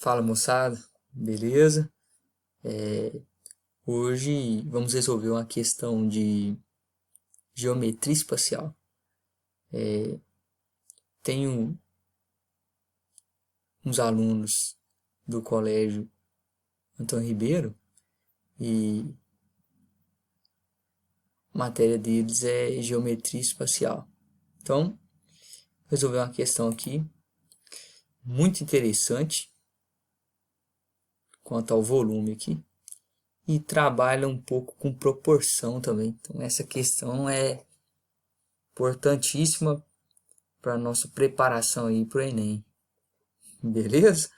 Fala moçada, beleza? Hoje vamos resolver uma questão de geometria espacial. Tenho uns alunos do colégio Antônio Ribeiro e a matéria deles é geometria espacial. Então, vou resolver uma questão aqui muito interessante quanto ao volume aqui e trabalha um pouco com proporção também. Então, essa questão é importantíssima para a nossa preparação aí para o Enem. Beleza?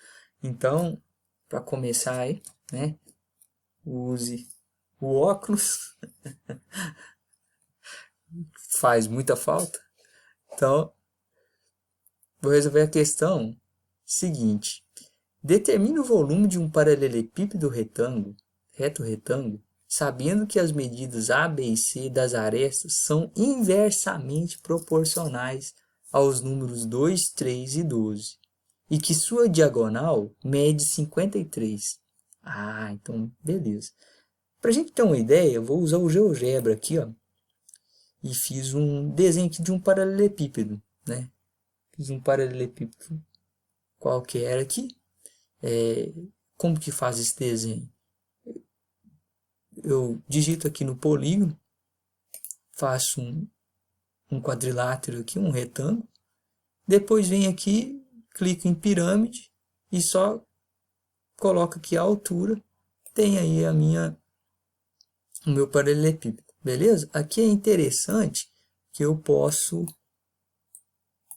Então, para começar aí, né? Use o óculos, faz muita falta. Então, vou resolver a questão seguinte. Determine o volume de um paralelepípedo reto retângulo, sabendo que as medidas A, B e C das arestas são inversamente proporcionais aos números 2, 3 e 12. E que sua diagonal mede 53. Ah, então beleza. Para a gente ter uma ideia, eu vou usar o GeoGebra aqui, ó, e fiz um desenho aqui de um paralelepípedo, né? Fiz um paralelepípedo qualquer aqui. Como que faz esse desenho? Eu digito aqui no polígono, faço um quadrilátero aqui, um retângulo. Depois venho aqui, clico em pirâmide e só coloco aqui a altura. Tem aí o meu paralelepípedo, beleza? Aqui é interessante que eu posso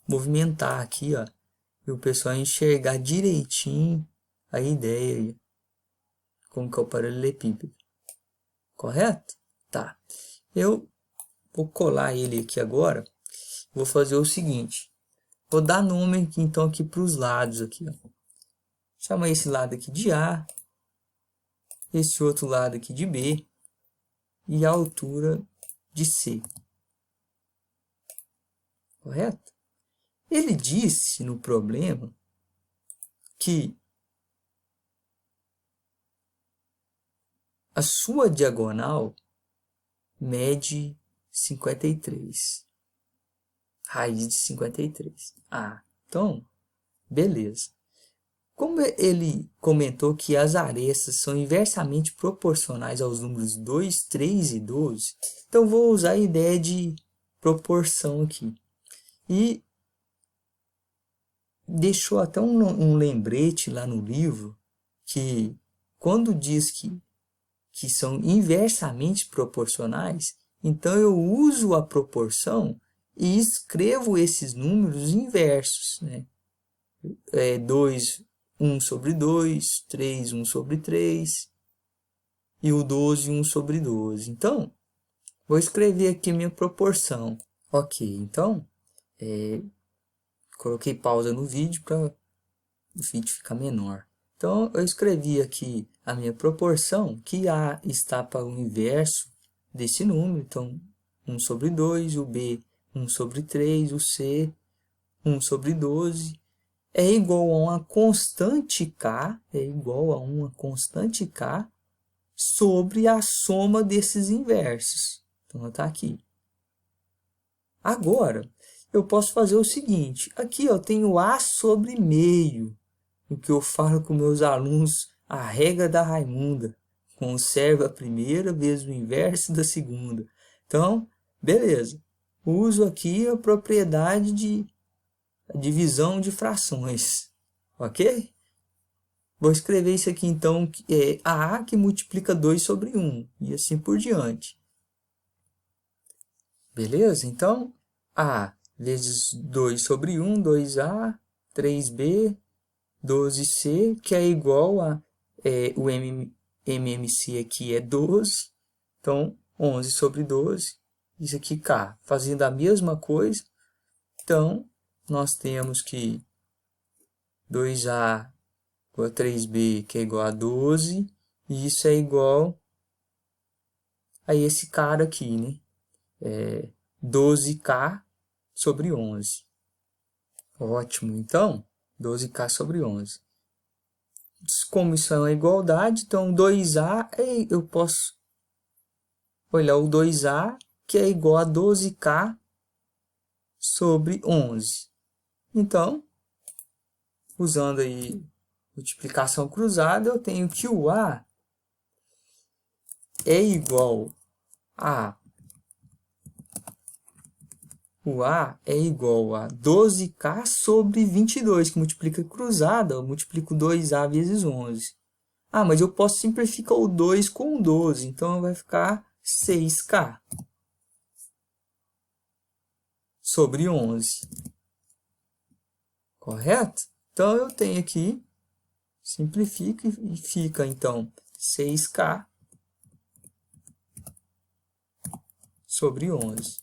movimentar aqui, ó, e o pessoal enxergar direitinho a ideia aí, como que é o paralelepípedo, correto? Tá, eu vou colar ele aqui agora, vou fazer o seguinte, vou dar nome aqui, então aqui para os lados aqui, ó. Chama esse lado aqui de A, esse outro lado aqui de B, e a altura de C, correto? Ele disse no problema que a sua diagonal mede 53. Raiz de 53. Ah, então, beleza. Como ele comentou que as arestas são inversamente proporcionais aos números 2, 3 e 12, então vou usar a ideia de proporção aqui. E deixou até um lembrete lá no livro que quando diz que são inversamente proporcionais, então eu uso a proporção e escrevo esses números inversos, né? 2, 1 sobre 2, 3, 1 sobre 3, e o 12, 1 sobre 12. Então, vou escrever aqui minha proporção. Ok, então, coloquei pausa no vídeo para o vídeo ficar menor. Então, eu escrevi aqui a minha proporção, que A está para o inverso desse número, então 1 sobre 2, o B 1 sobre 3, o C 1 sobre 12, é igual a uma constante K, sobre a soma desses inversos. Então, está aqui. Agora, eu posso fazer o seguinte, aqui eu tenho A sobre meio, o que eu falo com meus alunos, a regra da Raimunda, conserva a primeira vezes o inverso da segunda. Então, beleza, uso aqui a propriedade de divisão de frações, ok? Vou escrever isso aqui então, A que multiplica 2 sobre 1, e assim por diante. Beleza? Então, A vezes 2 sobre 1, 2A, 3B, 12C, que é igual a, o MMC aqui é 12, então 11 sobre 12, isso aqui K. Fazendo a mesma coisa, então nós temos que 2A igual a 3B, que é igual a 12, e isso é igual a esse cara aqui, né? 12K sobre 11. Ótimo, então, 12K sobre 11. como isso é uma igualdade, então 2A, eu posso olhar o 2A, que é igual a 12K sobre 11. Então, usando aí multiplicação cruzada, eu tenho que o A é igual a 12K sobre 22, que multiplica cruzada, eu multiplico 2A vezes 11. Ah, mas eu posso simplificar o 2 com 12, então vai ficar 6K sobre 11. Correto? Então, eu tenho aqui, simplifico e fica, então, 6K sobre 11.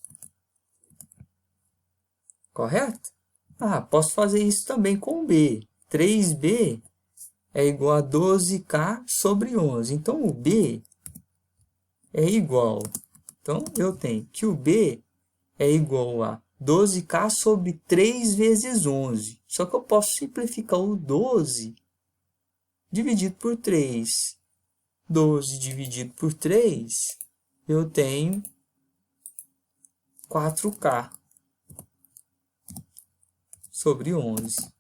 Correto? Ah, posso fazer isso também com B. 3B é igual a 12K sobre 11. Então, o B é igual. Então, eu tenho que o B é igual a 12K sobre 3 vezes 11. Só que eu posso simplificar o 12 dividido por 3. 12 dividido por 3, eu tenho 4K sobre 11.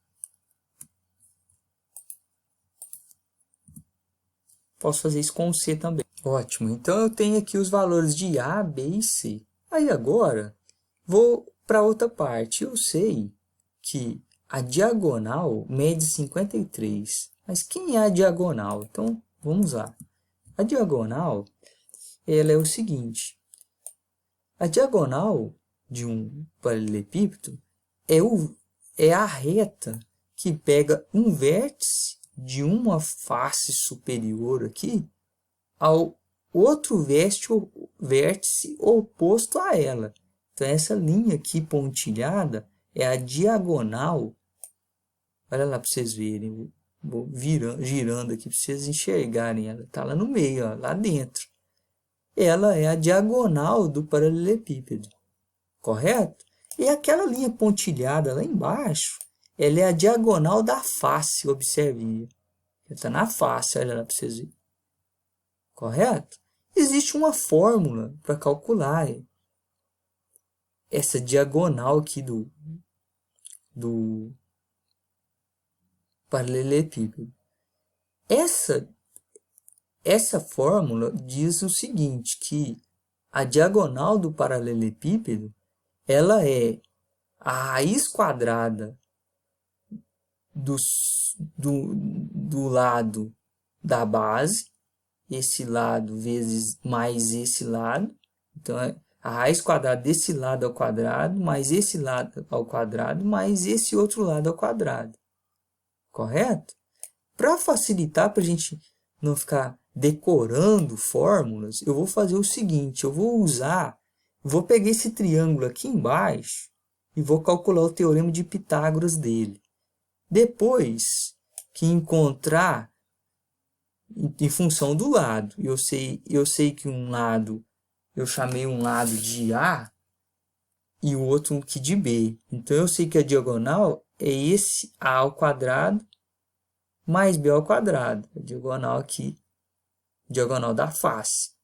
Posso fazer isso com o C também. Ótimo, então eu tenho aqui os valores de A, B e C. Aí agora, vou para outra parte. Eu sei que a diagonal mede 53. Mas quem é a diagonal? Então, vamos lá. A diagonal, ela é o seguinte. A diagonal de um paralelepípedo é a reta que pega um vértice de uma superior aqui ao outro vértice oposto a ela. Então, essa linha aqui pontilhada é a diagonal. Olha lá para vocês verem. Vou girando aqui para vocês enxergarem. Ela está lá no meio, ó, lá dentro. Ela é a diagonal do paralelepípedo. Correto? E aquela linha pontilhada lá embaixo, ela é a diagonal da face. Observe. Está na face, olha lá para vocês verem. Correto? Existe uma fórmula para calcular essa diagonal aqui do paralelepípedo. Essa fórmula diz o seguinte, que a diagonal do paralelepípedo ela é a raiz quadrada do lado da base, esse lado vezes mais esse lado. Então, é a raiz quadrada desse lado ao quadrado, mais esse lado ao quadrado, mais esse outro lado ao quadrado. Correto? Para facilitar, para a gente não ficar decorando fórmulas, eu vou fazer o seguinte, vou pegar esse triângulo aqui embaixo e vou calcular o teorema de Pitágoras dele. Depois que encontrar em função do lado, eu sei que um lado, eu chamei um lado de A e o outro que de B. Então, eu sei que a diagonal é esse A ao quadrado mais B ao quadrado. A diagonal aqui, diagonal da face.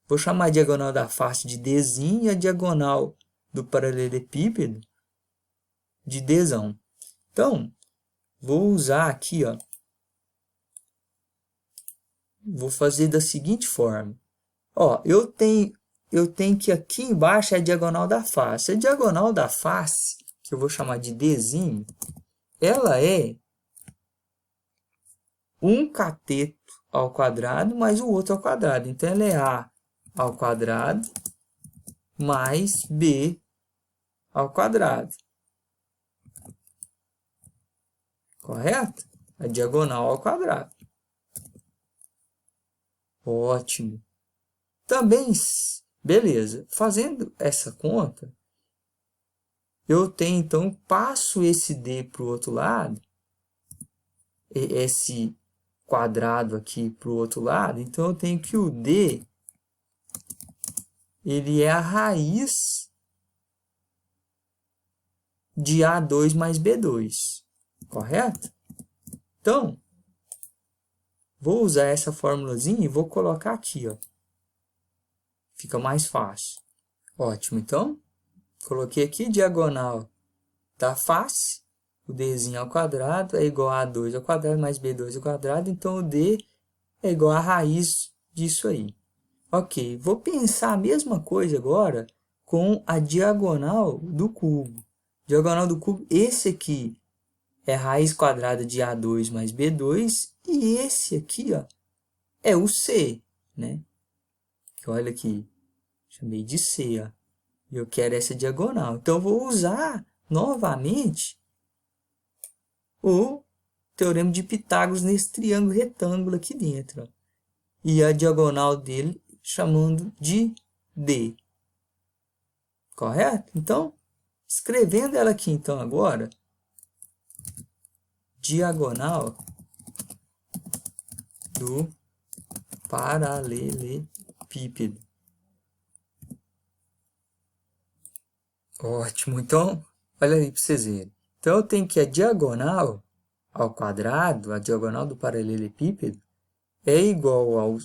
Vou chamar a diagonal da face de Dzinho e a diagonal do paralelepípedo de Dzão. Então, vou usar aqui, ó. Vou fazer da seguinte forma. Ó, eu tenho que aqui embaixo é a diagonal da face. A diagonal da face, que eu vou chamar de Dzinho, ela é um cateto ao quadrado mais o outro ao quadrado. Então, ela é A ao quadrado mais B ao quadrado. Correto? A diagonal ao quadrado. Ótimo. Também, beleza. Fazendo essa conta, eu tenho, então, passo esse D para o outro lado, esse quadrado aqui para o outro lado. Então, eu tenho que o D, ele é a raiz de A2 mais B2. Correto? Então, Vou usar essa formulazinha e vou colocar aqui, ó. Fica mais fácil. Ótimo, então, coloquei aqui diagonal da face, o dzinho ao quadrado é igual a A2 ao quadrado mais B2 ao quadrado, então o D é igual a raiz disso aí. Ok, vou pensar a mesma coisa agora com a diagonal do cubo. Diagonal do cubo, esse aqui é raiz quadrada de A2 mais B2, e esse aqui, ó, é o C, né? Que olha aqui, chamei de C, ó. E eu quero essa diagonal. Então, eu vou usar novamente o teorema de Pitágoras nesse triângulo retângulo aqui dentro, ó. E a diagonal dele chamando de D. Correto? Então, escrevendo ela aqui, então, agora, diagonal do paralelepípedo. Ótimo. Então, olha aí para vocês verem. Então, eu tenho que a diagonal ao quadrado, a diagonal do paralelepípedo, é igual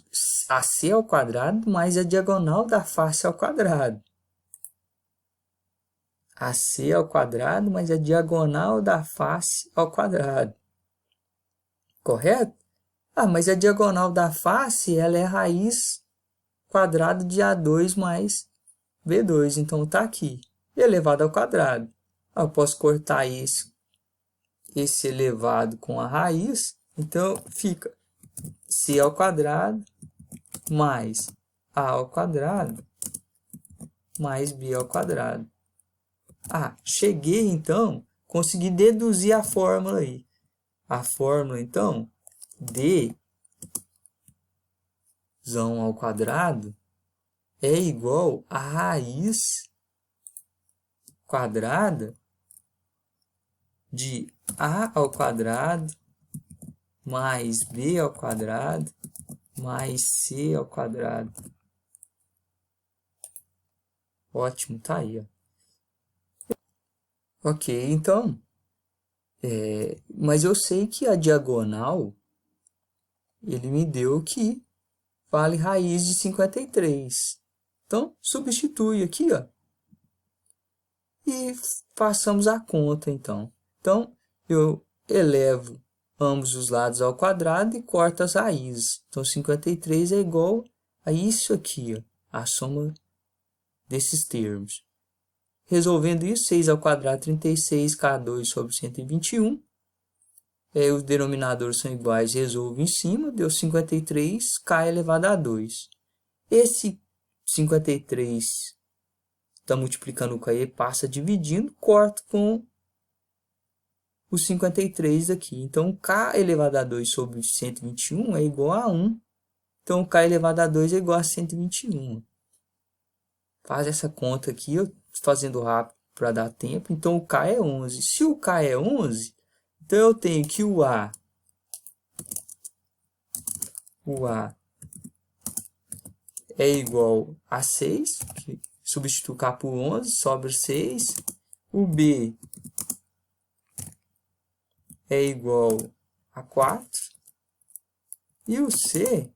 a C ao quadrado mais a diagonal da face ao quadrado. AC ao quadrado mais a diagonal da face ao quadrado. Correto? Ah, mas a diagonal da face ela é raiz quadrada de A2 mais B2. Então, está aqui. Elevado ao quadrado. Ah, eu posso cortar esse elevado com a raiz. Então, fica C ao quadrado mais A ao quadrado mais B ao quadrado. Ah, cheguei, então, consegui deduzir a fórmula aí. A fórmula, então, D ao quadrado é igual a raiz quadrada de A ao quadrado mais B ao quadrado mais C ao quadrado. Ótimo, tá aí, ó. Ok, então, mas eu sei que a diagonal, ele me deu que vale raiz de 53. Então, substitui aqui, ó, e façamos a conta, então. Então, eu elevo ambos os lados ao quadrado e corto as raízes. Então, 53 é igual a isso aqui, ó, a soma desses termos. Resolvendo isso, 6 ao quadrado, 36, K2 sobre 121. Os denominadores são iguais, resolvo em cima, deu 53, K elevado a 2. Esse 53 está multiplicando com a E, passa dividindo, corto com o 53 aqui. Então, K elevado a 2 sobre 121 é igual a 1. Então, K elevado a 2 é igual a 121. Faz essa conta aqui, eu fazendo rápido para dar tempo. Então, o K é 11. Se o K é 11, então eu tenho que o A é igual a 6, que substituo K por 11, sobra 6. O B é igual a 4. E o C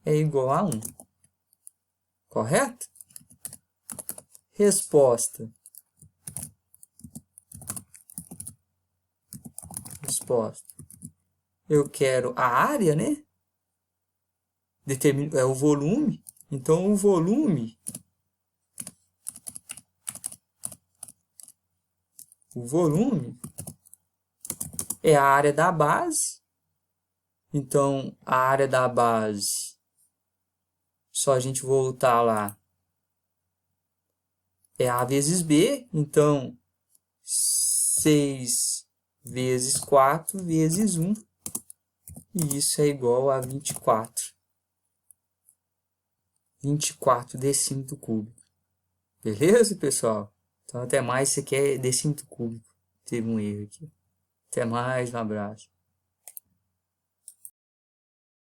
é igual a 1. Correto? Resposta. Eu quero a área, né? É o volume. Então, o volume é a área da base. Então, a área da base, só a gente voltar lá, é A vezes B. Então, 6 vezes 4 vezes 1. E isso é igual a 24. 24 decímetro cúbico. Beleza, pessoal? Então, até mais. Isso aqui é decímetro cúbico. Teve um erro aqui. Até mais, um abraço.